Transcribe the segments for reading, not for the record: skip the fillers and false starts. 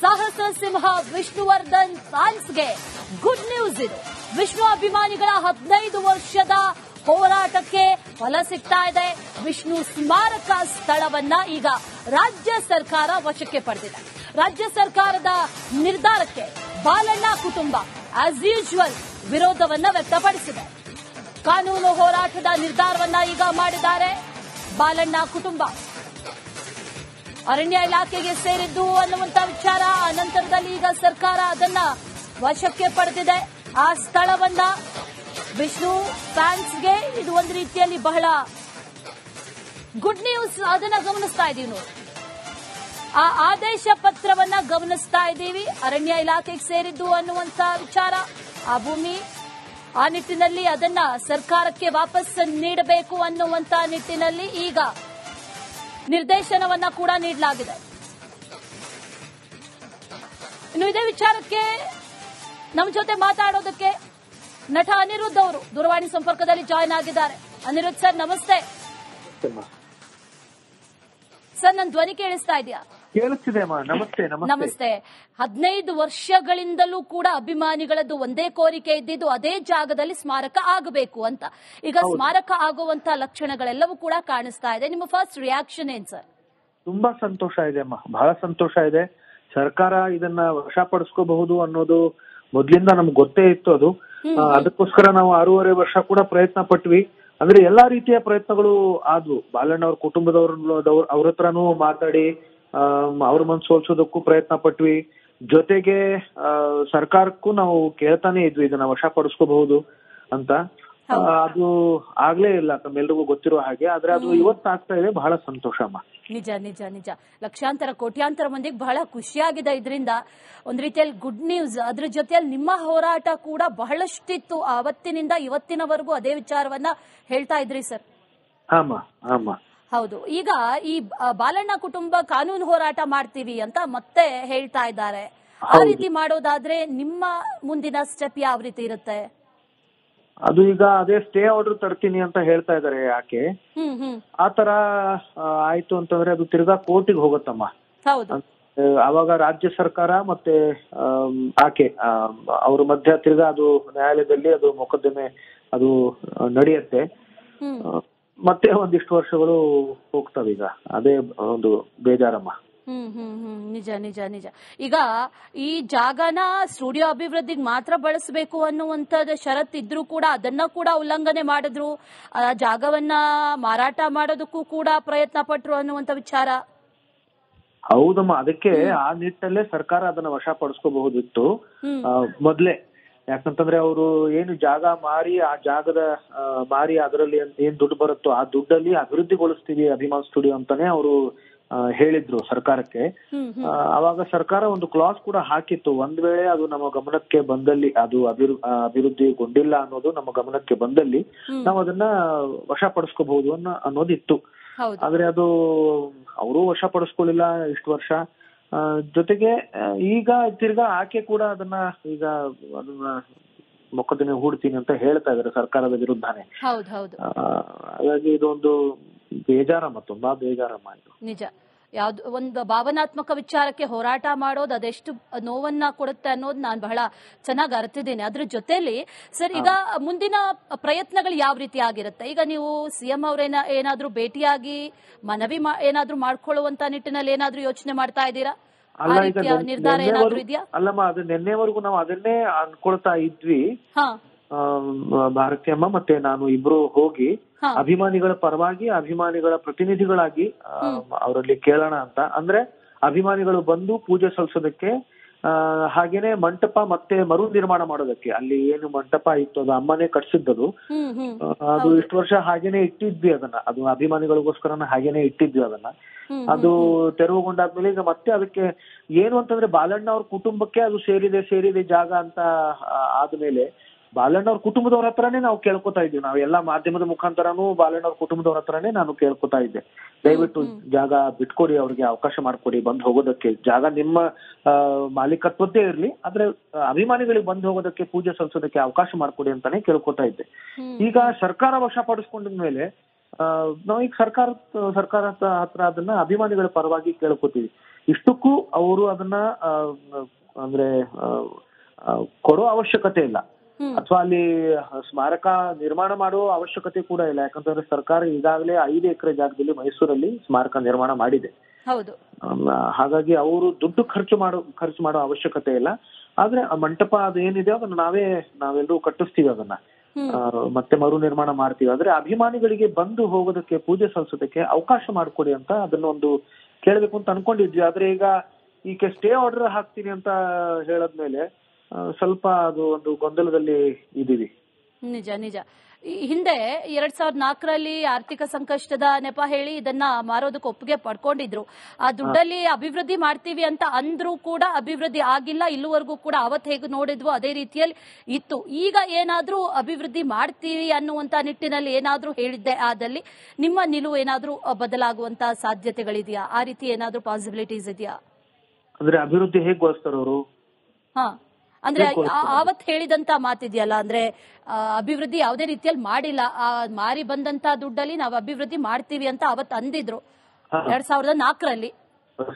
ಸಾಹಸ ಸಿಂಹ ವಿಷ್ಣುವರ್ಧನ್ ಫ್ಯಾನ್ಸ್ಗೆ ಗುಡ್ ನ್ಯೂಸ್ ಇದು. ವಿಷ್ಣು ಅಭಿಮಾನಿಗಳ 15 ವರ್ಷದ ಹೋರಾಟಕ್ಕೆ ಫಲ ಸಿಗ್ತಾ ಇದೆ. ವಿಷ್ಣು ಸ್ಮಾರಕ ಸ್ಥಳವನ್ನ ಈಗ ರಾಜ್ಯ ಸರ್ಕಾರ ವಶಕ್ಕೆ ಪಡೆದಿದೆ. ರಾಜ್ಯ ಸರ್ಕಾರದ ನಿರ್ಧಾರಕ್ಕೆ ಬಾಲಣ್ಣ ಕುಟುಂಬ ಆಸ್ ಯೂಶುವಲ್ ವಿರೋಧವನ್ನ ವ್ಯಕ್ತಪಡಿಸಿದೆ. ಕಾನೂನು ಹೋರಾಟದ ನಿರ್ಧಾರವನ್ನ ಈಗ ಮಾಡಿದ್ದಾರೆ ಬಾಲಣ್ಣ ಕುಟುಂಬ. ಅರಣ್ಯ ಇಲಾಖೆಗೆ ಸೇರಿದ್ದು ಅನ್ನುವಂತ ವಿಚಾರ ಅನಂತರದಲ್ಲಿ ಈಗ ಸರ್ಕಾರ ಅದನ್ನ ವಶಕ್ಕೆ ಪಡೆದಿದೆ. ಆ ಸ್ಥಳವನ್ನ ವಿಷ್ಣು ಫ್ಯಾನ್ಸ್ಗೆ ಇದು ಒಂದು ರೀತಿಯಲ್ಲಿ ಬಹಳ ಗುಡ್ ನ್ಯೂಸ್. ಅದನ್ನ ಗಮನಿಸ್ತಾ ಇದೀವಿ ನೋಡಿ. ಆ ಆದೇಶ ಪತ್ರವನ್ನ ಗಮನಿಸ್ತಾ ಇದ್ದೀವಿ. ಅರಣ್ಯ ಇಲಾಖೆಗೆ ಸೇರಿದ್ದು ಅನ್ನುವಂತ ವಿಚಾರ, ಆ ಭೂಮಿ ಆ ನಿಟ್ಟಿನಲ್ಲಿ ಅದನ್ನ ಸರ್ಕಾರಕ್ಕೆ ವಾಪಸ್ ನೀಡಬೇಕು ಅನ್ನುವಂತ ನಿಟ್ಟಿನಲ್ಲಿ ಈಗ ನಿರ್ದೇಶನವನ್ನ ಕೂಡ ನೀಡಲಾಗಿದೆ. ಇನ್ನು ಇದೇ ವಿಚಾರಕ್ಕೆ ನಮ್ಮ ಜೊತೆ ಮಾತಾಡೋದಕ್ಕೆ ನಟ ಅನಿರುದ್ಧ್ ಅವರು ದೂರವಾಣಿ ಸಂಪರ್ಕದಲ್ಲಿ ಜಾಯ್ನ್ ಆಗಿದ್ದಾರೆ. ಅನಿರುದ್ಧ್ ಸರ್, ನಮಸ್ತೆ ಸರ್. ನನ್ನ ಧ್ವನಿ ಕೇಳಿಸ್ತಾ ಇದೆಯಾ? ಕೇಳಿಸ್ತಿದೆ. ನಮಸ್ತೆ. ನಮಸ್ತೆ. 15 ವರ್ಷಗಳಿಂದಲೂ ಕೂಡ ಅಭಿಮಾನಿಗಳದ್ದು ಒಂದೇ ಕೋರಿಕೆ ಇದ್ದಿದ್ದು ಅದೇ ಜಾಗದಲ್ಲಿ ಸ್ಮಾರಕ ಆಗಬೇಕು ಅಂತ. ಈಗ ಸ್ಮಾರಕ ಆಗುವಂತ ಲಕ್ಷಣಗಳೆಲ್ಲವೂ ಕೂಡ ಕಾಣಿಸ್ತಾ ಇದೆ. ನಿಮ್ಮ ಫಸ್ಟ್ ರಿಯಾಕ್ಷನ್ ಏನ್ ಸರ್? ತುಂಬಾ ಸಂತೋಷ ಇದೆ ಅಮ್ಮ, ಬಹಳ ಸಂತೋಷ ಇದೆ. ಸರ್ಕಾರ ಇದನ್ನ ವಶಪಡಿಸ್ಕೋಬಹುದು ಅನ್ನೋದು ಮೊದ್ಲಿಂದ ನಮ್ಗೆ ಗೊತ್ತೇ ಇತ್ತು. ಅದಕ್ಕೋಸ್ಕರ ನಾವು 6.5 ವರ್ಷ ಕೂಡ ಪ್ರಯತ್ನ ಪಟ್ವಿ. ಅಂದ್ರೆ ಎಲ್ಲಾ ರೀತಿಯ ಪ್ರಯತ್ನಗಳು ಆದ್ವು. ಬಾಲಣ್ಣ ಅವ್ರ ಕುಟುಂಬದವ್ರ ಹತ್ರನೂ ಮಾತಾಡಿ ಅವ್ರ ಮನ್ಸು ಸೋಲ್ಸೋದಕ್ಕೂ ಪ್ರಯತ್ನ ಪಟ್ವಿ. ಜೊತೆಗೆ ಸರ್ಕಾರಕ್ಕೂ ನಾವು ಕೇಳ್ತಾನೆ ಇದ್ವಿ ಇದನ್ನ ವಶಪಡಿಸ್ಕೋಬಹುದು ಅಂತ. ಅದು ಆಗ್ಲೇ ಇಲ್ಲ, ತಮ್ಮೆಲ್ರಿಗೂ ಗೊತ್ತಿರೋ ಹಾಗೆ. ಆದ್ರೆ ಅದು ಇವತ್ತಾಗ್ತಾ ಇದೆ. ಬಹಳ ಸಂತೋಷ ಅಮ್ಮ. ನಿಜ ನಿಜ ನಿಜ. ಲಕ್ಷಾಂತರ ಕೋಟ್ಯಾಂತರ ಮಂದಿಗೆ ಬಹಳ ಖುಷಿಯಾಗಿದೆ ಇದರಿಂದ. ಒಂದ್ ರೀತಿಯಲ್ಲಿ ಗುಡ್ ನ್ಯೂಸ್. ಅದ್ರ ಜೊತೆಯಲ್ಲಿ ನಿಮ್ಮ ಹೋರಾಟ ಕೂಡ ಬಹಳಷ್ಟಿತ್ತು. ಅವತ್ತಿನಿಂದ ಇವತ್ತಿನವರೆಗೂ ಅದೇ ವಿಚಾರವನ್ನ ಹೇಳ್ತಾ ಇದ್ರಿ ಸರ್. ಹೌದು. ಈಗ ಈ ಬಾಲಣ್ಣ ಕುಟುಂಬ ಕಾನೂನು ಹೋರಾಟ ಮಾಡ್ತೀವಿ ಅಂತ ಮತ್ತೆ ಹೇಳ್ತಾ ಇದ್ದಾರೆ. ಆ ರೀತಿ ಮಾಡೋದಾದ್ರೆ ನಿಮ್ಮ ಮುಂದಿನ ಸ್ಟೆಪ್ ಯಾವ ರೀತಿ ಇರುತ್ತೆ? ಅದು ಈಗ ಅದೇ ಸ್ಟೇ ಆರ್ಡರ್ ತರ್ತೀನಿ ಅಂತ ಹೇಳ್ತಾ ಇದಾರೆ. ಯಾಕೆ ಆತರ ಆಯ್ತು ಅಂತಂದ್ರೆ ಅದು ತಿರ್ಗಾ ಕೋರ್ಟಿಗೆ ಹೋಗುತ್ತಮ್ಮ. ಅವಾಗ ರಾಜ್ಯ ಸರ್ಕಾರ ಮತ್ತೆ ಆಕೆ ಅವ್ರ ಮಧ್ಯ ತಿರ್ಗಾ ಅದು ನ್ಯಾಯಾಲಯದಲ್ಲಿ ಅದು ಮೊಕದ್ದಮೆ ಅದು ನಡೆಯುತ್ತೆ. ಮತ್ತೆ ಒಂದಿಷ್ಟು ವರ್ಷಗಳು ಹೋಗ್ತವೆ. ಈಗ ಅದೇ ಒಂದು ಬೇಜಾರಮ್ಮ. ನಿಜ ನಿಜ ನಿಜ. ಈಗ ಈ ಜಾಗನ ಸ್ಟುಡಿಯೋ ಅಭಿವೃದ್ಧಿಗೆ ಮಾತ್ರ ಬಳಸಬೇಕು ಅನ್ನುವಂಥದ್ದು ಷರತ್ತಿದ್ರು ಕೂಡ ಅದನ್ನ ಕೂಡ ಉಲ್ಲಂಘನೆ ಮಾಡಿದ್ರು. ಜಾಗವನ್ನ ಮಾರಾಟ ಮಾಡೋದಕ್ಕೂ ಕೂಡ ಪ್ರಯತ್ನ ಪಟ್ರು ಅನ್ನುವಂತ ವಿಚಾರ. ಹೌದಮ್ಮ. ಅದಕ್ಕೆ ಆ ನಿಟ್ಟಲ್ಲೇ ಸರ್ಕಾರ ಅದನ್ನ ವಶಪಡಿಸ್ಕೋಬಹುದಿತ್ತು ಮೊದ್ಲೇ. ಯಾಕಂತಂದ್ರೆ ಅವರು ಏನು ಜಾಗ ಮಾರಿ ಆ ಜಾಗದ ಮಾರಿ ಅದರಲ್ಲಿ ಏನ್ ದುಡ್ಡು ಬರುತ್ತೋ ಆ ದುಡ್ಡಲ್ಲಿ ಅಭಿವೃದ್ಧಿಗೊಳಿಸ್ತೀವಿ ಅಭಿಮಾನ್ ಸ್ಟುಡಿಯೋ ಅಂತಾನೆ ಅವರು ಹೇಳಿದ್ರು ಸರ್ಕಾರಕ್ಕೆ. ಅವಾಗ ಸರ್ಕಾರ ಒಂದು ಕ್ಲಾಸ್ ಕೂಡ ಹಾಕಿತ್ತು. ಒಂದ್ ವೇಳೆ ಅದು ನಮ್ಮ ಗಮನಕ್ಕೆ ಬಂದಲ್ಲಿ, ಅದು ಅಭಿವೃದ್ಧಿಗೊಂಡಿಲ್ಲ ಅನ್ನೋದು ನಮ್ಮ ಗಮನಕ್ಕೆ ಬಂದಲ್ಲಿ ನಾವು ಅದನ್ನ ವಶಪಡಿಸ್ಕೋಬಹುದು ಅನ್ನೋದಿತ್ತು. ಆದ್ರೆ ಅದು ಅವರು ವಶಪಡಿಸ್ಕೊಳ್ಳಿಲ್ಲ ಇಷ್ಟು ವರ್ಷ. ಜೊತೆಗೆ ಈಗ ತಿರ್ಗಾ ಆಕೆ ಕೂಡ ಅದನ್ನ ಈಗ ಅದನ್ನ ಮೊಕದ್ದಮೆ ಹೂಡ್ತೀನಿ ಅಂತ ಹೇಳ್ತಾ ಇದಾರೆ ಸರ್ಕಾರದ ವಿರುದ್ಧನೇ. ಹಾಗಾಗಿ ಇದೊಂದು ಬೇಜಾರಮ್ಮ, ತುಂಬಾ ಬೇಜಾರಮ್ಮ ಇದು. ನಿಜ. ಯಾವ್ದು ಒಂದು ಭಾವನಾತ್ಮಕ ವಿಚಾರಕ್ಕೆ ಹೋರಾಟ ಮಾಡೋದು ಅದೆಷ್ಟು ನೋವನ್ನ ಕೊಡುತ್ತೆ ಅನ್ನೋದು ನಾನು ಬಹಳ ಚೆನ್ನಾಗಿ ಅರ್ತಿದ್ದೀನಿ. ಅದ್ರ ಜೊತೆಲಿ ಸರ್, ಈಗ ಮುಂದಿನ ಪ್ರಯತ್ನಗಳು ಯಾವ ರೀತಿ ಆಗಿರುತ್ತೆ? ಈಗ ನೀವು ಸಿಎಂ ಅವ್ರೇನ ಏನಾದ್ರೂ ಭೇಟಿಯಾಗಿ ಮನವಿ ಏನಾದ್ರೂ ಮಾಡ್ಕೊಳ್ಳುವಂತ ನಿಟ್ಟಿನಲ್ಲಿ ಏನಾದ್ರೂ ಯೋಚನೆ ಮಾಡ್ತಾ ಇದ್ದೀರಾ? ನಿರ್ಧಾರ ಏನಾದ್ರೂ ಇದೆಯಾ? ಅಲ್ಲಮ್ಮ, ಅದು ನಿನ್ನೆವರೆಗೂ ನಾವು ಅದನ್ನೇ ಅನ್ಕೊಳ್ತಾ ಇದ್ವಿ. ಭಾರತೀಯಮ್ಮ ಮತ್ತೆ ನಾನು ಇಬ್ರು ಹೋಗಿ ಅಭಿಮಾನಿಗಳ ಪರವಾಗಿ ಅಭಿಮಾನಿಗಳ ಪ್ರತಿನಿಧಿಗಳಾಗಿ ಅವರಲ್ಲಿ ಕೇಳೋಣ ಅಂತ. ಅಂದ್ರೆ ಅಭಿಮಾನಿಗಳು ಬಂದು ಪೂಜೆ ಸಲ್ಲಿಸೋದಕ್ಕೆ, ಹಾಗೇನೆ ಮಂಟಪ ಮತ್ತೆ ಮರು ನಿರ್ಮಾಣ ಮಾಡೋದಕ್ಕೆ. ಅಲ್ಲಿ ಏನು ಮಂಟಪ ಇತ್ತು ಅದು ಅಮ್ಮನೇ ಕಟ್ಸಿದ್ದದು. ಅದು ಇಷ್ಟು ವರ್ಷ ಹಾಗೇನೆ ಇಟ್ಟಿದ್ವಿ ಅದನ್ನ. ಅದು ಅಭಿಮಾನಿಗಳಿಗೋಸ್ಕರನ ಹಾಗೇನೆ ಇಟ್ಟಿದ್ವಿ ಅದನ್ನ. ಅದು ತೆರವುಗೊಂಡಾದ್ಮೇಲೆ ಈಗ ಮತ್ತೆ ಅದಕ್ಕೆ ಏನು ಅಂತಂದ್ರೆ ಬಾಲಣ್ಣ ಅವ್ರ ಕುಟುಂಬಕ್ಕೆ ಅದು ಸೇರಿದೆ ಜಾಗ ಅಂತ ಆದ್ಮೇಲೆ ಬಾಲಣ್ಣ ಅವ್ರ ಕುಟುಂಬದವ್ರ ಹತ್ರನೇ ನಾವು ಕೇಳ್ಕೊತಾ ಇದ್ವಿ. ನಾವು ಎಲ್ಲಾ ಮಾಧ್ಯಮದ ಮುಖಾಂತರನೂ ಬಾಲಣ್ಣ ಅವ್ರ ಕುಟುಂಬದವ್ರ ಹತ್ರನೇ ನಾನು ಕೇಳ್ಕೊತಾ ಇದ್ದೆ, ದಯವಿಟ್ಟು ಜಾಗ ಬಿಟ್ಕೊಡಿ, ಅವ್ರಿಗೆ ಅವಕಾಶ ಮಾಡ್ಕೊಡಿ ಬಂದ್ ಹೋಗೋದಕ್ಕೆ. ಜಾಗ ನಿಮ್ಮ ಮಾಲೀಕತ್ವದ್ದೇ ಇರ್ಲಿ, ಆದ್ರೆ ಅಭಿಮಾನಿಗಳಿಗೆ ಬಂದ್ ಹೋಗೋದಕ್ಕೆ, ಪೂಜೆ ಸಲ್ಲಿಸೋದಕ್ಕೆ ಅವಕಾಶ ಮಾಡ್ಕೊಡಿ ಅಂತಾನೆ ಕೇಳ್ಕೊತಾ ಇದ್ದೆ. ಈಗ ಸರ್ಕಾರ ವಶಪಡಿಸ್ಕೊಂಡಿದ್ಮೇಲೆ ನಾವೀಗ ಸರ್ಕಾರ ಹತ್ರ ಅದನ್ನ ಅಭಿಮಾನಿಗಳ ಪರವಾಗಿ ಕೇಳ್ಕೊತೀವಿ. ಇಷ್ಟಕ್ಕೂ ಅವರು ಅದನ್ನ ಅಂದ್ರೆ ಕೊಡೋ ಅವಶ್ಯಕತೆ ಇಲ್ಲ, ಅಥವಾ ಅಲ್ಲಿ ಸ್ಮಾರಕ ನಿರ್ಮಾಣ ಮಾಡುವ ಅವಶ್ಯಕತೆ ಕೂಡ ಇಲ್ಲ. ಯಾಕಂತಂದ್ರೆ ಸರ್ಕಾರ ಈಗಾಗಲೇ 5 ಎಕರೆ ಜಾಗದಲ್ಲಿ ಮೈಸೂರಲ್ಲಿ ಸ್ಮಾರಕ ನಿರ್ಮಾಣ ಮಾಡಿದೆ. ಹಾಗಾಗಿ ಅವರು ದುಡ್ಡು ಖರ್ಚು ಮಾಡೋ ಅವಶ್ಯಕತೆ ಇಲ್ಲ. ಆದ್ರೆ ಆ ಮಂಟಪ ಅದು ಏನಿದೆ ಅದನ್ನ ನಾವೆಲ್ಲರೂ ಕಟ್ಟಿಸ್ತೀವಿ, ಅದನ್ನ ಮತ್ತೆ ಮರು ನಿರ್ಮಾಣ ಮಾಡ್ತೀವಿ. ಆದ್ರೆ ಅಭಿಮಾನಿಗಳಿಗೆ ಬಂದು ಹೋಗೋದಕ್ಕೆ, ಪೂಜೆ ಸಲ್ಲಿಸೋದಕ್ಕೆ ಅವಕಾಶ ಮಾಡಿಕೊಡಿ ಅಂತ ಅದನ್ನ ಒಂದು ಕೇಳಬೇಕು ಅಂತ ಅನ್ಕೊಂಡಿದ್ವಿ. ಆದ್ರೆ ಈಗ ಸ್ಟೇ ಆರ್ಡರ್ ಹಾಕ್ತೀನಿ ಅಂತ ಹೇಳದ್ಮೇಲೆ ಸ್ವಲ್ಪ ಅದು ಒಂದು ಗೊಂದಲದಲ್ಲಿ ಇದೀವಿ. ನಿಜ ನಿಜ. ಹಿಂದೆ 2004ರಲ್ಲಿ ಆರ್ಥಿಕ ಸಂಕಷ್ಟದ ನೆಪ ಹೇಳಿ ಇದನ್ನ ಮಾರೋದಕ್ಕೆ ಒಪ್ಪಿಗೆ ಪಡ್ಕೊಂಡಿದ್ರು. ಆ ದುಡ್ಡಲ್ಲಿ ಅಭಿವೃದ್ಧಿ ಮಾಡ್ತೀವಿ ಅಂತ ಅಂದ್ರೂ ಕೂಡ ಅಭಿವೃದ್ಧಿ ಆಗಿಲ್ಲ. ಇಲ್ಲಿವರೆಗೂ ಕೂಡ ಅವತ್ತು ಹೇಗೆ ನೋಡಿದ್ವು ಅದೇ ರೀತಿಯಲ್ಲಿ ಇತ್ತು. ಈಗ ಏನಾದ್ರೂ ಅಭಿವೃದ್ಧಿ ಮಾಡ್ತೀವಿ ಅನ್ನುವಂತ ನಿಟ್ಟಿನಲ್ಲಿ ಏನಾದ್ರೂ ಹೇಳಿದ್ದೆ ಆದಲ್ಲಿ ನಿಮ್ಮ ನಿಲುವು ಏನಾದ್ರೂ ಬದಲಾಗುವಂತ ಸಾಧ್ಯತೆಗಳಿದೆಯಾ? ಆ ರೀತಿ ಏನಾದ್ರೂ ಪಾಸಿಬಿಲಿಟೀಸ್ ಇದೆಯಾ? ಅಂದ್ರೆ ಅಭಿವೃದ್ಧಿ ಹೇಗೆ ಗೊಳಿಸ್ತಾರ ಅವರು? ಅಂದ್ರೆ ಆವತ್ ಹೇಳಿದಂತ ಮಾತಿದೆಯಲ್ಲ, ಅಂದ್ರೆ ಅಭಿವೃದ್ಧಿ ಯಾವುದೇ ರೀತಿಯಲ್ಲಿ ಮಾಡಿಲ್ಲ, ಮಾರಿ ಬಂದಂತ ದುಡ್ಡಲ್ಲಿ ನಾವು ಅಭಿವೃದ್ಧಿ ಮಾಡ್ತೀವಿ ಅಂತ ಅವತ್ ಅಂದಿದ್ರು 2004ರಲ್ಲಿ.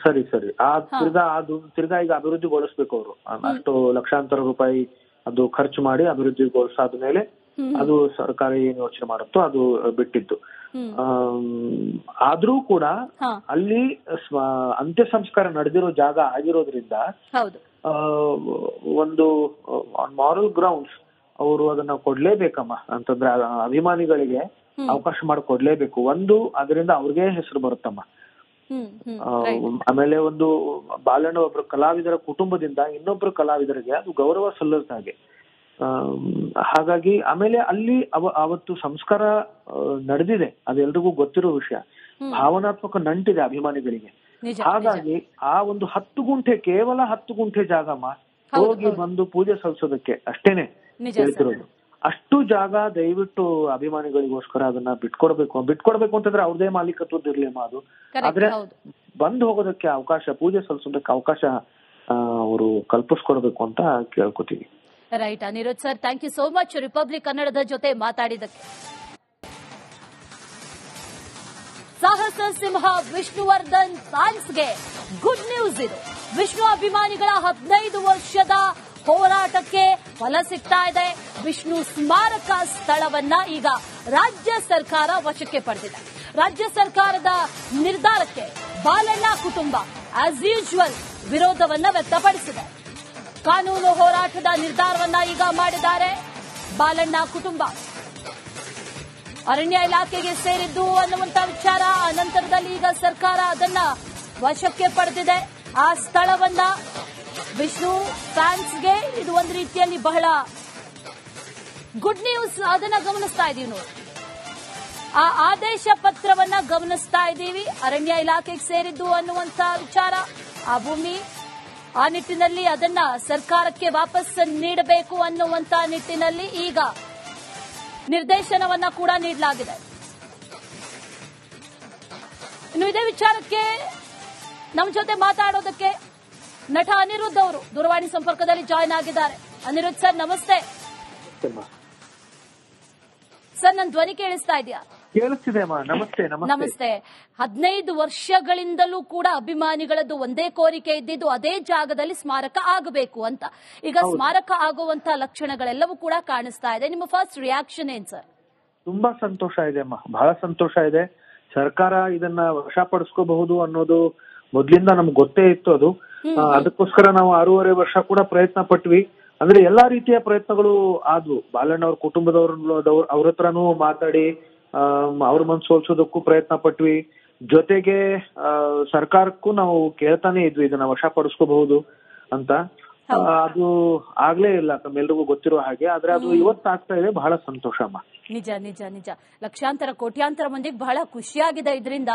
ಸರಿ ತಿರ್ಗಾ ಈಗ ಅಭಿವೃದ್ಧಿಗೊಳಿಸ್ಬೇಕು ಅವರು. ಅಷ್ಟು ಲಕ್ಷಾಂತರ ರೂಪಾಯಿ ಅದು ಖರ್ಚು ಮಾಡಿ ಅಭಿವೃದ್ಧಿಗೊಳಿಸಾದ ಮೇಲೆ ಅದು ಸರ್ಕಾರ ಏನ್ ಯೋಚನೆ ಮಾಡುತ್ತೋ ಅದು ಬಿಟ್ಟಿದ್ದು. ಆದ್ರೂ ಕೂಡ ಅಲ್ಲಿ ಅಂತ್ಯ ಸಂಸ್ಕಾರ ನಡೆದಿರೋ ಜಾಗ ಆಗಿರೋದ್ರಿಂದ ಒಂದು ಮಾರಲ್ ಗ್ರೌಂಡ್ಸ್ ಅವರು ಅದನ್ನ ಕೊಡ್ಲೇಬೇಕಮ್ಮ. ಅಂತಂದ್ರೆ ಅಭಿಮಾನಿಗಳಿಗೆ ಅವಕಾಶ ಮಾಡಿಕೊಡ್ಲೇಬೇಕು. ಒಂದು ಅದರಿಂದ ಅವ್ರಿಗೆ ಹೆಸರು ಬರುತ್ತಮ್ಮ. ಆಮೇಲೆ ಒಂದು ಬಾಲಣ್ಣ ಒಬ್ರು ಕಲಾವಿದರ ಕುಟುಂಬದಿಂದ ಇನ್ನೊಬ್ರು ಕಲಾವಿದರಿಗೆ ಅದು ಗೌರವ ಸಲ್ಲದ ಹಾಗೆ. ಹಾಗಾಗಿ ಆಮೇಲೆ ಅಲ್ಲಿ ಅವತ್ತು ಸಂಸ್ಕಾರ ನಡೆದಿದೆ, ಅದೆಲ್ರಿಗೂ ಗೊತ್ತಿರೋ ವಿಷಯ. ಭಾವನಾತ್ಮಕ ನಂಟಿದೆ ಅಭಿಮಾನಿಗಳಿಗೆ. ಹಾಗಾಗಿ ಆ ಒಂದು 10 ಗುಂಟೆ, ಕೇವಲ 10 ಗುಂಟೆ ಜಾಗಮ್ಮ ಹೋಗಿ ಬಂದು ಪೂಜೆ ಸಲ್ಲಿಸೋದಕ್ಕೆ ಅಷ್ಟೇನೆ ಹೇಳ್ತಿರೋದು. ಅಷ್ಟು ಜಾಗ ದಯವಿಟ್ಟು ಅಭಿಮಾನಿಗಳಿಗೋಸ್ಕರ ಅದನ್ನ ಬಿಟ್ಕೊಡ್ಬೇಕು ಅಂತಂದ್ರೆ ಅವ್ರದೇ ಮಾಲೀಕತ್ವದಿರ್ಲಿಮ್ಮ ಅದು. ಆದ್ರೆ ಬಂದು ಹೋಗೋದಕ್ಕೆ ಅವಕಾಶ, ಪೂಜೆ ಸಲ್ಲಿಸೋದಕ್ಕೆ ಅವಕಾಶ ಅವರು ಕಲ್ಪಿಸ್ಕೊಡ್ಬೇಕು ಅಂತ ಕೇಳ್ಕೊತೀವಿ. Right Aniruddh sir, thank you so much Republic ಕನ್ನಡದ ಜೊತೆ ಮಾತಾಡಿದಕ್ಕೆ. ಸಾಹಸ ಸಿಂಹ ವಿಷ್ಣುವರ್ಧನ್ ಫ್ಯಾನ್ಸ್ಗೆ ಗುಡ್ ನ್ಯೂಸ್ ಇದು. ವಿಷ್ಣು ಅಭಿಮಾನಿಗಳ 15 ವರ್ಷದ ಹೋರಾಟಕ್ಕೆ ಫಲ ಸಿಗ್ತಾ ಇದೆ. ವಿಷ್ಣು ಸ್ಮಾರಕ ಸ್ಥಳವನ್ನ ಈಗ ರಾಜ್ಯ ಸರ್ಕಾರ ವಶಕ್ಕೆ ಪಡೆದಿದೆ. ರಾಜ್ಯ ಸರ್ಕಾರದ ನಿರ್ಧಾರಕ್ಕೆ ಬಾಲಣ್ಣ ಕುಟುಂಬ ಆಸ್ ಯೂಶುವಲ್ ವಿರೋಧವನ್ನ ವ್ಯಕ್ತಪಡಿಸಿದೆ. ಕಾನೂನು ಹೋರಾಟದ ನಿರ್ಧಾರವನ್ನ ಈಗ ಮಾಡಿದ್ದಾರೆ ಬಾಲಣ್ಣ ಕುಟುಂಬ. ಅರಣ್ಯ ಇಲಾಖೆಗೆ ಸೇರಿದ್ದು ಅನ್ನುವಂತ ವಿಚಾರ ಅನಂತರದಲ್ಲಿ ಈಗ ಸರ್ಕಾರ ಅದನ್ನ ವಶಕ್ಕೆ ಪಡೆದಿದೆ. ಆ ಸ್ಥಳವನ್ನ ವಿಷ್ಣು ಫ್ಯಾನ್ಸ್ಗೆ ಇದು ಒಂದು ರೀತಿಯಲ್ಲಿ ಬಹಳ ಗುಡ್ ನ್ಯೂಸ್. ಅದನ್ನ ಗಮನಿಸ್ತಾ ಇದೀವಿ ನೋಡಿ, ಆ ಆದೇಶ ಪತ್ರವನ್ನ ಗಮನಿಸ್ತಾ ಇದ್ದೀವಿ. ಅರಣ್ಯ ಇಲಾಖೆಗೆ ಸೇರಿದ್ದು ಅನ್ನುವಂತ ವಿಚಾರ, ಆ ಭೂಮಿ, ಆ ನಿಟ್ಟಿನಲ್ಲಿ ಅದನ್ನ ಸರ್ಕಾರಕ್ಕೆ ವಾಪಸ್ ನೀಡಬೇಕು ಅನ್ನುವಂತ ನಿಟ್ಟಿನಲ್ಲಿ ಈಗ ನಿರ್ದೇಶನವನ್ನ ಕೂಡ ನೀಡಲಾಗಿದೆ. ಇನ್ನು ಇದೇ ವಿಚಾರಕ್ಕೆ ನಮ್ಮ ಜೊತೆ ಮಾತಾಡೋದಕ್ಕೆ ನಟ ಅನಿರುದ್ಧ್ ಅವರು ದೂರವಾಣಿ ಸಂಪರ್ಕದಲ್ಲಿ ಜಾಯ್ನ್ ಆಗಿದ್ದಾರೆ. ಅನಿರುದ್ಧ್ ಸರ್ ನಮಸ್ತೆ. ಸರ್, ನನ್ನ ಧ್ವನಿ ಕೇಳಿಸ್ತಾ ಇದೆಯಾ? ಕೇಳಿಸ್ತಿದೆ. ನಮಸ್ತೆ. 15 ವರ್ಷಗಳಿಂದಲೂ ಕೂಡ ಅಭಿಮಾನಿಗಳದ್ದು ಒಂದೇ ಕೋರಿಕೆ ಇದ್ದಿದ್ದು ಅದೇ ಜಾಗದಲ್ಲಿ ಸ್ಮಾರಕ ಆಗಬೇಕು ಅಂತ. ಈಗ ಸ್ಮಾರಕ ಆಗುವಂತ ಲಕ್ಷಣಗಳೆಲ್ಲವೂ ಕೂಡ ಕಾಣಿಸ್ತಾ ಇದೆ. ನಿಮ್ಮ ಫಸ್ಟ್ ರಿಯಾಕ್ಷನ್ ಏನ್ ಸರ್? ತುಂಬಾ ಸಂತೋಷ ಇದೆ ಅಮ್ಮ, ಬಹಳ ಸಂತೋಷ ಇದೆ. ಸರ್ಕಾರ ಇದನ್ನ ವಶಪಡಿಸ್ಕೋಬಹುದು ಅನ್ನೋದು ಮೊದ್ಲಿಂದ ನಮ್ಗೆ ಗೊತ್ತೇ ಇತ್ತು. ಅದಕ್ಕೋಸ್ಕರ ನಾವು 6.5 ವರ್ಷ ಕೂಡ ಪ್ರಯತ್ನ ಪಟ್ವಿ. ಅಂದ್ರೆ ಎಲ್ಲಾ ರೀತಿಯ ಪ್ರಯತ್ನಗಳು ಆದ್ವು. ಬಾಲಣ್ಣ ಅವ್ರ ಅವ್ರ ಹತ್ರನೂ ಮಾತಾಡಿ ಅವ್ರ ಮನ್ಸು ಸೋಲ್ಸೋದಕ್ಕೂ ಪ್ರಯತ್ನ ಪಟ್ವಿ. ಜೊತೆಗೆ ಸರ್ಕಾರಕ್ಕೂ ನಾವು ಕೇಳ್ತಾನೆ ಇದ್ವಿ ಇದನ್ನ ವಶಪಡಿಸ್ಕೋಬಹುದು ಅಂತ. ಅದು ಆಗ್ಲೇ ಇಲ್ಲ, ತಮ್ಮೆಲ್ರಿಗೂ ಗೊತ್ತಿರೋ ಹಾಗೆ. ಆದ್ರೆ ಅದು ಇವತ್ತಾಗ್ತಾ ಇದೆ. ಬಹಳ ಸಂತೋಷ ಅಮ್ಮ. ನಿಜ ನಿಜ ನಿಜ. ಲಕ್ಷಾಂತರ ಕೋಟ್ಯಾಂತರ ಮಂದಿಗೆ ಬಹಳ ಖುಷಿಯಾಗಿದೆ ಇದರಿಂದ.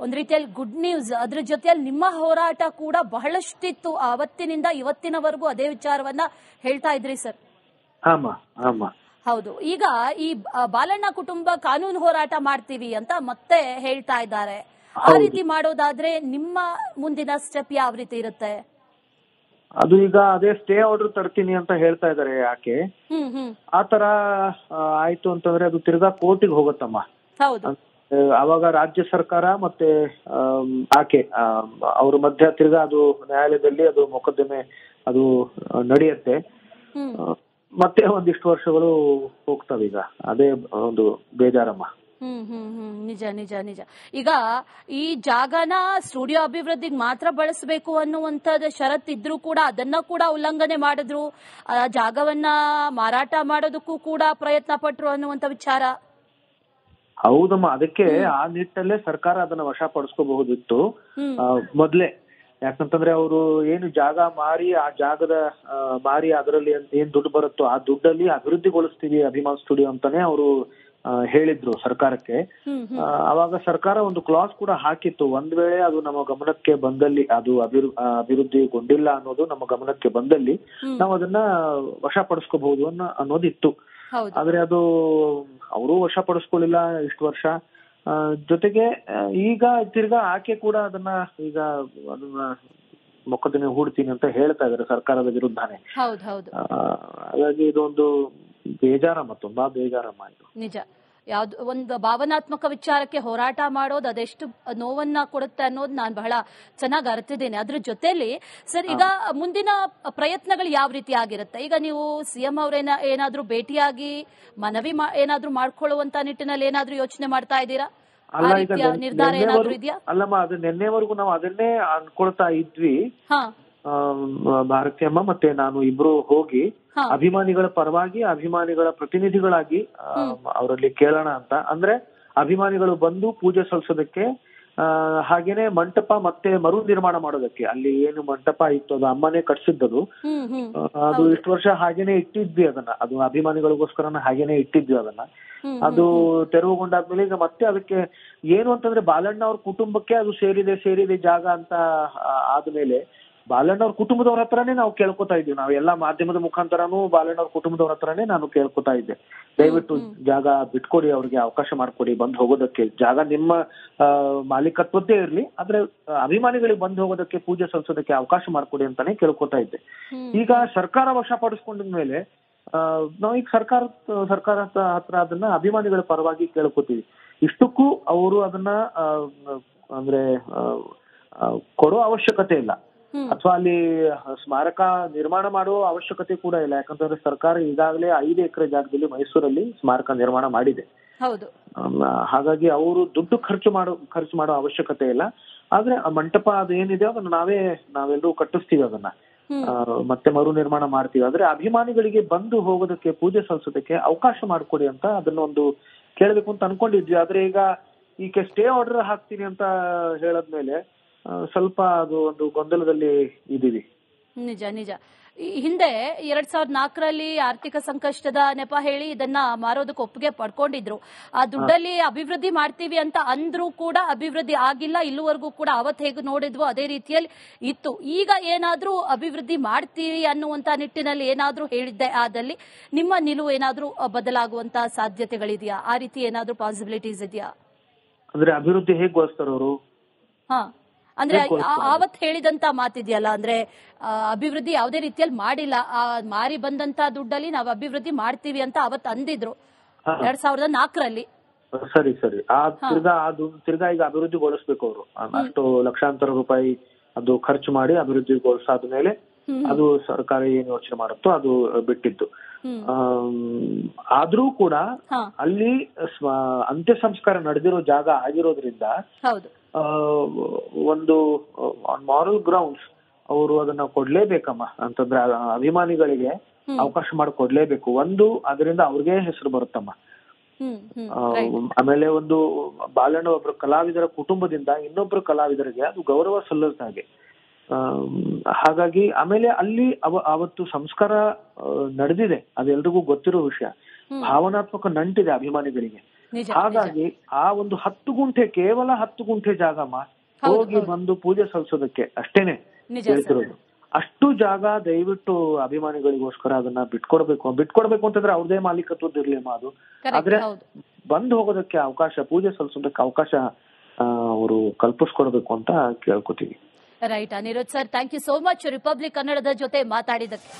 ಒಂದ್ ರೀತಿಯಲ್ಲಿ ಗುಡ್ ನ್ಯೂಸ್. ಅದ್ರ ಜೊತೆಯಲ್ಲಿ ನಿಮ್ಮ ಹೋರಾಟ ಕೂಡ ಬಹಳಷ್ಟಿತ್ತು. ಅವತ್ತಿನಿಂದ ಇವತ್ತಿನವರೆಗೂ ಅದೇ ವಿಚಾರವನ್ನ ಹೇಳ್ತಾ ಇದ್ರಿ ಸರ್. ಹೌದು. ಈಗ ಈ ಬಾಲಣ್ಣ ಕುಟುಂಬ ಕಾನೂನು ಹೋರಾಟ ಮಾಡ್ತೀವಿ ಅಂತ ಮತ್ತೆ ಹೇಳ್ತಾ ಇದ್ದಾರೆ. ಆ ರೀತಿ ಮಾಡೋದಾದ್ರೆ ನಿಮ್ಮ ಮುಂದಿನ ಸ್ಟೆಪ್ ಯಾವ ರೀತಿ ಇರುತ್ತೆ? ಅದು ಈಗ ಅದೇ ಸ್ಟೇ ಆರ್ಡರ್ ತರ್ತೀನಿ ಅಂತ ಹೇಳ್ತಾ ಇದಾರೆ. ಯಾಕೆ ಆತರ ಆಯ್ತು ಅಂತಂದ್ರೆ ಅದು ತಿರ್ಗಾ ಕೋರ್ಟಿಗೆ ಹೋಗುತ್ತಮ್ಮ. ಅವಾಗ ರಾಜ್ಯ ಸರ್ಕಾರ ಮತ್ತೆ ಆಕೆ ಅವ್ರ ಮಧ್ಯ ತಿರ್ಗಾ ಅದು ನ್ಯಾಯಾಲಯದಲ್ಲಿ ಅದು ಮೊಕದ್ದಮೆ ಅದು ನಡೆಯುತ್ತೆ. ಮತ್ತೆ ಒಂದಿಷ್ಟು ವರ್ಷಗಳು ಹೋಗ್ತವೆ. ಈಗ ಅದೇ ಒಂದು ಬೇಜಾರಮ್ಮ. ನಿಜ ನಿಜ ನಿಜ. ಈಗ ಈ ಜಾಗನ ಸ್ಟುಡಿಯೋ ಅಭಿವೃದ್ಧಿಗೆ ಮಾತ್ರ ಬಳಸಬೇಕು ಅನ್ನುವಂಥದ್ದು ಷರತ್ತಿದ್ರೂ ಕೂಡ ಅದನ್ನ ಕೂಡ ಉಲ್ಲಂಘನೆ ಮಾಡಿದ್ರು, ಜಾಗವನ್ನ ಮಾರಾಟ ಮಾಡೋದಕ್ಕೂ ಕೂಡ ಪ್ರಯತ್ನ ಪಟ್ರು ಅನ್ನುವಂಥ ವಿಚಾರ. ಹೌದಮ್ಮ, ಅದಕ್ಕೆ ಆ ನಿಟ್ಟಲ್ಲೇ ಸರ್ಕಾರ ಅದನ್ನ ವಶಪಡಿಸ್ಕೋಬಹುದಿತ್ತು ಮೊದ್ಲೇ. ಯಾಕಂತಂದ್ರೆ ಅವರು ಏನು ಜಾಗ ಮಾರಿ ಆ ಜಾಗದ ಮಾರಿ ಅದರಲ್ಲಿ ಏನ್ ದುಡ್ಡು ಬರುತ್ತೋ ಆ ದುಡ್ಡಲ್ಲಿ ಅಭಿವೃದ್ಧಿಗೊಳಿಸ್ತೀವಿ ಅಭಿಮಾನ್ ಸ್ಟುಡಿಯೋ ಅಂತಾನೆ ಅವರು ಹೇಳಿದ್ರು ಸರ್ಕಾರಕ್ಕೆ. ಅವಾಗ ಸರ್ಕಾರ ಒಂದು ಕ್ಲಾಸ್ ಕೂಡ ಹಾಕಿತ್ತು, ಒಂದ್ ವೇಳೆ ಅದು ನಮ್ಮ ಗಮನಕ್ಕೆ ಬಂದಲ್ಲಿ, ಅದು ಅಭಿವೃದ್ಧಿಗೊಂಡಿಲ್ಲ ಅನ್ನೋದು ನಮ್ಮ ಗಮನಕ್ಕೆ ಬಂದಲ್ಲಿ ನಾವು ಅದನ್ನ ವಶಪಡಿಸ್ಕೋಬಹುದು ಅನ್ನೋದಿತ್ತು. ಆದ್ರೆ ಅದು ಅವರು ವಶಪಡಿಸ್ಕೊಳ್ಳಿಲ್ಲ ಇಷ್ಟು ವರ್ಷ. ಜೊತೆಗೆ ಈಗ ತಿರ್ಗಾ ಆಕೆ ಕೂಡ ಅದನ್ನ ಮೊಕದ್ದಮೆ ಹೂಡ್ತೀನಿ ಅಂತ ಹೇಳ್ತಾ ಇದಾರೆ ಸರ್ಕಾರದ ವಿರುದ್ಧನೇ. ಹಾಗಾಗಿ ಇದೊಂದು ಬೇಜಾರಮ್ಮ, ತುಂಬಾ ಬೇಜಾರಮ್ಮ ಇದು. ನಿಜ. ಯಾವ್ದು ಒಂದು ಭಾವನಾತ್ಮಕ ವಿಚಾರಕ್ಕೆ ಹೋರಾಟ ಮಾಡೋದು ಅದೆಷ್ಟು ನೋವನ್ನ ಕೊಡುತ್ತೆ ಅನ್ನೋದು ನಾನು ಬಹಳ ಚೆನ್ನಾಗಿ ಅರ್ತಿದ್ದೇನೆ. ಅದ್ರ ಜೊತೆಲಿ ಸರ್, ಈಗ ಮುಂದಿನ ಪ್ರಯತ್ನಗಳು ಯಾವ ರೀತಿ ಆಗಿರುತ್ತೆ? ಈಗ ನೀವು ಸಿಎಂ ಅವ್ರೇನ ಏನಾದ್ರೂ ಭೇಟಿಯಾಗಿ ಮನವಿ ಏನಾದ್ರೂ ಮಾಡ್ಕೊಳ್ಳುವಂತ ನಿಟ್ಟಿನಲ್ಲಿ ಏನಾದ್ರೂ ಯೋಚನೆ ಮಾಡ್ತಾ ಇದ್ದೀರಾ? ನಿರ್ಧಾರ ಏನಾದ್ರೂ ಇದೆಯಾ? ಅಲ್ಲಮ್ಮ, ಅದು ನಿನ್ನೆವರೆಗೂ ನಾವು ಅದನ್ನೇ ಅನ್ಕೊಳ್ತಾ ಇದ್ವಿ. ಭಾರತೀಯಮ್ಮ ಮತ್ತೆ ನಾನು ಇಬ್ರು ಹೋಗಿ ಅಭಿಮಾನಿಗಳ ಪರವಾಗಿ ಅಭಿಮಾನಿಗಳ ಪ್ರತಿನಿಧಿಗಳಾಗಿ ಅವರಲ್ಲಿ ಕೇಳೋಣ ಅಂತ. ಅಂದ್ರೆ ಅಭಿಮಾನಿಗಳು ಬಂದು ಪೂಜೆ ಸಲ್ಲಿಸೋದಕ್ಕೆ, ಹಾಗೇನೆ ಮಂಟಪ ಮತ್ತೆ ಮರು ನಿರ್ಮಾಣ ಮಾಡೋದಕ್ಕೆ. ಅಲ್ಲಿ ಏನು ಮಂಟಪ ಇತ್ತು ಅದು ಅಮ್ಮನೇ ಕಟ್ಸಿದ್ದದು. ಅದು ಇಷ್ಟು ವರ್ಷ ಹಾಗೇನೆ ಇಟ್ಟಿದ್ವಿ ಅದನ್ನ, ಅದು ಅಭಿಮಾನಿಗಳಿಗೋಸ್ಕರ ಹಾಗೇನೆ ಇಟ್ಟಿದ್ವಿ ಅದನ್ನ. ಅದು ತೆರವುಗೊಂಡಾದ್ಮೇಲೆ ಈಗ ಮತ್ತೆ ಅದಕ್ಕೆ ಏನು ಅಂತಂದ್ರೆ ಬಾಲಣ್ಣ ಅವ್ರ ಕುಟುಂಬಕ್ಕೆ ಅದು ಸೇರಿದೆ ಜಾಗ ಅಂತ ಆದ್ಮೇಲೆ ಬಾಲಣ್ಣ ಅವ್ರ ಕುಟುಂಬದವ್ರ ಹತ್ರನೇ ನಾವು ಕೇಳ್ಕೊತಾ ಇದ್ವಿ. ನಾವು ಎಲ್ಲಾ ಮಾಧ್ಯಮದ ಮುಖಾಂತರನೂ ಬಾಲಣ್ಣ ಅವ್ರ ಕುಟುಂಬದವ್ರ ಹತ್ರನೇ ನಾನು ಕೇಳ್ಕೊತಾ ಇದ್ದೆ, ದಯವಿಟ್ಟು ಜಾಗ ಬಿಟ್ಕೊಡಿ, ಅವ್ರಿಗೆ ಅವಕಾಶ ಮಾಡ್ಕೊಡಿ ಬಂದ್ ಹೋಗೋದಕ್ಕೆ. ಜಾಗ ನಿಮ್ಮ ಮಾಲೀಕತ್ವದ್ದೇ ಇರ್ಲಿ, ಆದ್ರೆ ಅಭಿಮಾನಿಗಳಿಗೆ ಬಂದ್ ಹೋಗೋದಕ್ಕೆ ಪೂಜೆ ಸಲ್ಲಿಸೋದಕ್ಕೆ ಅವಕಾಶ ಮಾಡ್ಕೊಡಿ ಅಂತಾನೆ ಕೇಳ್ಕೊತಾ ಇದ್ದೆ. ಈಗ ಸರ್ಕಾರ ವಶಪಡಿಸ್ಕೊಂಡಿದ್ಮೇಲೆ ನಾವೀಗ ಸರ್ಕಾರ ಹತ್ರ ಅದನ್ನ ಅಭಿಮಾನಿಗಳ ಪರವಾಗಿ ಕೇಳ್ಕೊತೀವಿ. ಇಷ್ಟಕ್ಕೂ ಅವರು ಅದನ್ನ ಅಂದ್ರೆ ಕೊಡೋ ಅವಶ್ಯಕತೆ ಇಲ್ಲ, ಅಥವಾ ಅಲ್ಲಿ ಸ್ಮಾರಕ ನಿರ್ಮಾಣ ಮಾಡುವ ಅವಶ್ಯಕತೆ ಕೂಡ ಇಲ್ಲ. ಯಾಕಂತಂದ್ರೆ ಸರ್ಕಾರ ಈಗಾಗಲೇ 5 ಎಕರೆ ಜಾಗದಲ್ಲಿ ಮೈಸೂರಲ್ಲಿ ಸ್ಮಾರಕ ನಿರ್ಮಾಣ ಮಾಡಿದೆ. ಹಾಗಾಗಿ ಅವರು ದುಡ್ಡು ಖರ್ಚು ಮಾಡೋ ಅವಶ್ಯಕತೆ ಇಲ್ಲ. ಆದ್ರೆ ಆ ಮಂಟಪ ಅದೇನಿದೆ ಅದನ್ನ ನಾವೆಲ್ಲರೂ ಕಟ್ಟಿಸ್ತೀವಿ, ಅದನ್ನ ಮತ್ತೆ ಮರು ನಿರ್ಮಾಣ ಮಾಡ್ತೀವಿ. ಆದ್ರೆ ಅಭಿಮಾನಿಗಳಿಗೆ ಬಂದು ಹೋಗೋದಕ್ಕೆ ಪೂಜೆ ಸಲ್ಲಿಸೋದಕ್ಕೆ ಅವಕಾಶ ಮಾಡ್ಕೊಡಿ ಅಂತ ಅದನ್ನೊಂದು ಕೇಳ್ಬೇಕು ಅಂತ ಅನ್ಕೊಂಡಿದ್ವಿ. ಆದ್ರೆ ಈಗ ಸ್ಟೇ ಆರ್ಡರ್ ಹಾಕ್ತೀನಿ ಅಂತ ಹೇಳದ್ಮೇಲೆ ಸ್ವಲ್ಪ ಅದು ಒಂದು ಗೊಂದಲದಲ್ಲಿ ಇದೀವಿ. ನಿಜ ನಿಜ. ಹಿಂದೆ 2004ರಲ್ಲಿ ಆರ್ಥಿಕ ಸಂಕಷ್ಟದ ನೆಪ ಹೇಳಿ ಇದನ್ನ ಮಾರೋದಕ್ಕೆ ಒಪ್ಪಿಗೆ ಪಡ್ಕೊಂಡಿದ್ರು. ಆ ದುಡ್ಡಲ್ಲಿ ಅಭಿವೃದ್ಧಿ ಮಾಡ್ತೀವಿ ಅಂತ ಅಂದ್ರೂ ಕೂಡ ಅಭಿವೃದ್ಧಿ ಆಗಿಲ್ಲ. ಇಲ್ಲಿವರೆಗೂ ಕೂಡ ಅವತ್ತು ಹೇಗೆ ನೋಡಿದ್ವು ಅದೇ ರೀತಿಯಲ್ಲಿ ಇತ್ತು. ಈಗ ಏನಾದ್ರೂ ಅಭಿವೃದ್ಧಿ ಮಾಡ್ತೀವಿ ಅನ್ನುವಂತ ನಿಟ್ಟಿನಲ್ಲಿ ಏನಾದ್ರೂ ಹೇಳಿದ್ದೆ ಆದಲ್ಲಿ ನಿಮ್ಮ ನಿಲುವು ಏನಾದ್ರೂ ಬದಲಾಗುವಂತ ಸಾಧ್ಯತೆಗಳಿದೆಯಾ? ಆ ರೀತಿ ಏನಾದ್ರೂ ಪಾಸಿಬಿಲಿಟೀಸ್ ಇದೆಯಾ? ಅಂದ್ರೆ ಅಭಿವೃದ್ಧಿ ಹೇಗೆ ಗೊಳಿಸ್ತಾರ ಅವರು? ಅಂದ್ರೆ ಆವತ್ ಹೇಳಿದಂತ ಮಾತಿದೆಯಲ್ಲ, ಅಂದ್ರೆ ಅಭಿವೃದ್ಧಿ ಯಾವುದೇ ರೀತಿಯಲ್ಲಿ ಮಾಡಿಲ್ಲ, ಮಾರಿ ಬಂದಂತ ದುಡ್ಡಲ್ಲಿ ನಾವು ಅಭಿವೃದ್ಧಿ ಮಾಡ್ತೀವಿ ಅಂತ ಅವತ್ ಅಂದಿದ್ರು 2004ರಲ್ಲಿ. ಸರಿ ತಿರ್ಗಾ ಈಗ ಅಭಿವೃದ್ಧಿಗೊಳಿಸ್ಬೇಕು ಅವರು. ಅಷ್ಟು ಲಕ್ಷಾಂತರ ರೂಪಾಯಿ ಅದು ಖರ್ಚು ಮಾಡಿ ಅಭಿವೃದ್ಧಿಗೊಳಿಸಾದ್ಮೇಲೆ ಅದು ಸರ್ಕಾರ ಏನ್ ಯೋಚನೆ ಮಾಡುತ್ತೋ ಅದು ಬಿಟ್ಟಿದ್ದು. ಆದ್ರೂ ಕೂಡ ಅಲ್ಲಿ ಅಂತ್ಯ ಸಂಸ್ಕಾರ ನಡೆದಿರೋ ಜಾಗ ಆಗಿರೋದ್ರಿಂದ ಒಂದು ಮಾರಲ್ ಗ್ರೌಂಡ್ಸ್ ಅವರು ಅದನ್ನ ಕೊಡ್ಲೇಬೇಕಮ್ಮ. ಅಂತಂದ್ರೆ ಅಭಿಮಾನಿಗಳಿಗೆ ಅವಕಾಶ ಮಾಡಿಕೊಡ್ಲೇಬೇಕು. ಒಂದು ಅದರಿಂದ ಅವ್ರಿಗೆ ಹೆಸರು ಬರುತ್ತಮ್ಮ. ಆಮೇಲೆ ಒಂದು ಬಾಲಣ್ಣ ಒಬ್ರು ಕಲಾವಿದರ ಕುಟುಂಬದಿಂದ ಇನ್ನೊಬ್ರು ಕಲಾವಿದರಿಗೆ ಅದು ಗೌರವ ಸಲ್ಲದ ಹಾಗೆ. ಹಾಗಾಗಿ ಆಮೇಲೆ ಅಲ್ಲಿ ಅವತ್ತು ಸಂಸ್ಕಾರ ನಡೆದಿದೆ, ಅದೆಲ್ರಿಗೂ ಗೊತ್ತಿರೋ ವಿಷಯ. ಭಾವನಾತ್ಮಕ ನಂಟಿದೆ ಅಭಿಮಾನಿಗಳಿಗೆ. ಹಾಗಾಗಿ ಆ ಒಂದು 10 ಗುಂಠೆ, ಕೇವಲ 10 ಗುಂಠೆ ಜಾಗಮ್ಮ ಹೋಗಿ ಬಂದು ಪೂಜೆ ಸಲ್ಲಿಸೋದಕ್ಕೆ ಅಷ್ಟೇನೆ ಹೇಳ್ತಿರೋದು. ಅಷ್ಟು ಜಾಗ ದಯವಿಟ್ಟು ಅಭಿಮಾನಿಗಳಿಗೋಸ್ಕರ ಅದನ್ನ ಬಿಟ್ಕೊಡ್ಬೇಕು ಅಂತಂದ್ರೆ ಅವ್ರದೇ ಮಾಲೀಕತ್ವದಿರ್ಲಿ ಅಮ್ಮ ಅದು. ಆದ್ರೆ ಬಂದು ಹೋಗೋದಕ್ಕೆ ಅವಕಾಶ, ಪೂಜೆ ಸಲ್ಲಿಸೋದಕ್ಕೆ ಅವಕಾಶ ಅವರು ಕಲ್ಪಿಸ್ಕೊಡ್ಬೇಕು ಅಂತ ಕೇಳ್ಕೊತೀವಿ. Right. Aniruddh sir, thank you so much Republic ಕನ್ನಡದ ಜೊತೆ ಮಾತಾಡಿದಕ್ಕೆ.